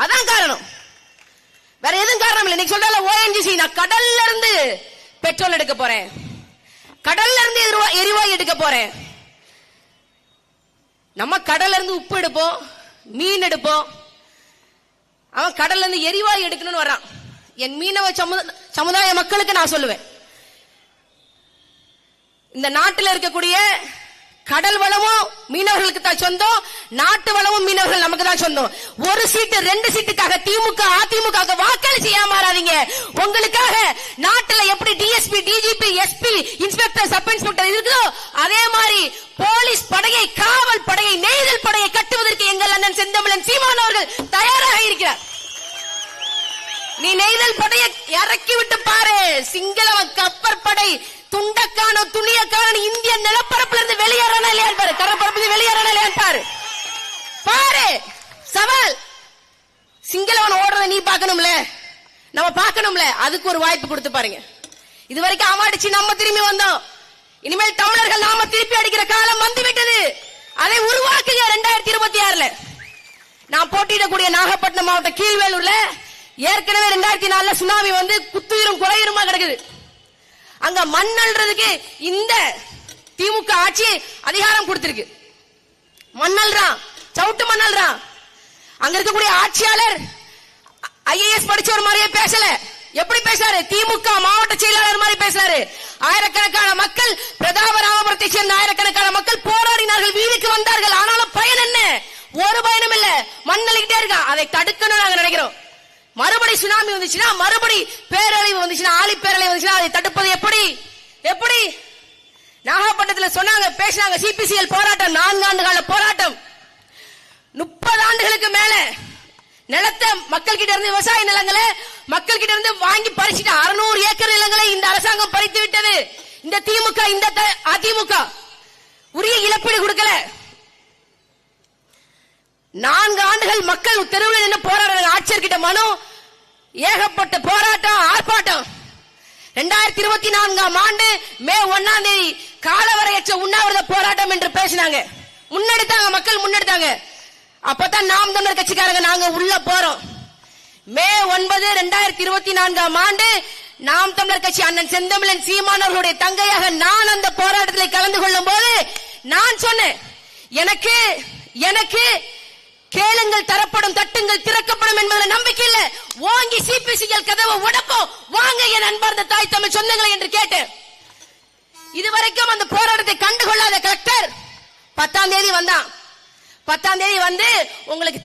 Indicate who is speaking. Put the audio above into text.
Speaker 1: அதான் காரணம், வேற எதுவும் காரணம் இல்லை. இன்னைக்கு சொல்றால ONGC, நான் கடல்ல இருந்து பெட்ரோல் எடுக்க போறேன், கடல்ல இருந்து எரிவாயு எடுக்க போறேன். நம்ம கடல்ல இருந்து உப்பு எடுப்போம், மீன் எடுப்போம். அவன் கடல்ல இருந்து எரிவாயு எடுக்கணும்னு வர்றான். என் மீனவ சமுதாய மக்களுக்கு நான் சொல்லுவேன், இந்த நாட்டில் இருக்கக்கூடிய கடல் வளமும் மீனவர்களுக்கு தான் சொந்தம், நாட்டு வளமும் மீனவர்கள் நமக்கு தான் சொந்தம். ஒரு சீட்டு 2 சீட்டுக்காக திமுக அதிமுக வாக்களி செய்யாம மாறாதீங்க. உங்களுக்காக நாட்டில் எப்படி DSP DGP SP inspector sub inspector இருக்குதோ அதே மாதிரி போலீஸ் படையை, காவல் படையை, நெய்தல் படையை கட்டுவதற்கு எங்கள் அண்ணன் செந்தமிழன் சீமான் அவர்கள் தயாராக இருக்கிறார். நீ நெய்தல் படையை இறக்கி விட்டு பாரு, சிங்களவன் கப்பற்படை துண்டக்கான துணியக்கான இந்திய நிலப்பரப்புல இருந்து வெளியேறான இல்லையா பாரு, கடற்பரப்பு வெளியேறான இல்லையா பாரு, பாரு சவால். சிங்களவன் ஓடுறத நீ பார்க்கணும்ல, நம்ம பார்க்கணும்ல, அதுக்கு ஒரு வாய்ப்பு கொடுத்து பாருங்க. இதுவரைக்கும் அவாடிச்சு நம்ம திரும்பி வந்தோம், இனிமேல் தமிழர்கள் நாம திருப்பி அடிக்கிற காலம் வந்துவிட்டது. அதை உருவாக்குங்க. 2026 நான் போட்டியிடக்கூடிய நாகப்பட்டினம் மாவட்டம் கீழ்வேலூர்ல ஏற்கனவே 2004 சுனாமி வந்து குத்துயிரும் குறையுமா கிடக்குது. அங்க மண்ணல்றதுக்கு இந்த திமுக ஆட்சி அதிகாரம் கொடுத்திருக்கு. மண்ணல்றான், சவுட்டு மண்ணல்றான். அங்க இருக்கக்கூடிய ஆட்சியாளர் IAS படிச்சவர் மாதிரியே பேசல. எப்படி பேசுறாரு? திமுக மாவட்ட செயலாளர் மாதிரி பேசுறாரு. ஆயிரக்கணக்கான மக்கள், பிரதாப ராமபுரத்தை சேர்ந்த ஆயிரக்கணக்கான மக்கள் போராடினார்கள், வீதிக்கு வந்தார்கள். ஆனாலும் பயன் என்ன? ஒரு பயனும் இல்ல, மண்ணலிக்கிட்டே இருக்கான். அதை தடுக்கணும் நாங்க நினைக்கிறோம். மறுபடி சுனாமி வந்துச்சுன்னா, மறுபடி பேரழிவு வந்துச்சுன்னா, ஆழி பேரழிவு வந்துச்சுன்னா அதை தடுப்பது எப்படி? எப்படி? நாகப்பட்டினத்தில் சொன்னாங்க, பேசினாங்க. CPCL போராட்டம் 4 ஆண்டு கால போராட்டம், 30 ஆண்டுகளுக்கு மேல நிலத்தை மக்கள் கிட்ட இருந்து, விவசாய நிலங்களை மக்கள் கிட்ட இருந்து வாங்கி பறிச்சுட்டு 600 ஏக்கர் நிலங்களை இந்த அரசாங்கம் பறித்து விட்டது. இந்த திமுக, இந்த அதிமுக உரிய இழப்பீடு கொடுக்கல. 4 ஆண்டுகள் மக்கள் தெருவில் நின்று போராடுறாங்க. ஆட்சியர் கிட்ட மனு, ஏகப்பட்ட போராட்டம், ஆர்ப்பாட்டம். 2024 ஆண்டு மே 1 காலவரையற்ற உண்ணாவிரத போராட்டம் என்று பேசினாங்க. முன்னெடுத்தாங்க, மக்கள் முன்னெடுத்தாங்க. அப்பதான் நாம் தமிழர் கட்சிக்காரங்க நாங்க உள்ள போறோம். மே 9 2024 ஆண்டு நாம் தமிழர் கட்சி அண்ணன் செந்தமிழன் சீமான் அவர்களுடைய தங்கையாக நான் அந்த போராட்டத்தில் கலந்து கொள்ளும் போது நான் சொன்னேன், எனக்கு கேளுங்கள் தரப்படும், தட்டுங்கள் திறக்கப்படும் என்பதில் நம்பிக்கை இல்ல. வாங்கி CPCL கதவை உடைப்போம், வாங்க என் அன்பார்ந்த தாய் தமிழ் சொந்தங்களை என்று கேட்டேன். இதுவரைக்கும் அந்த போராட்டத்தை கண்டுகொள்ளாத கலெக்டர் 10ஆம் தேதி வந்தான். 10ஆம் தேதி வந்து உங்களுக்கு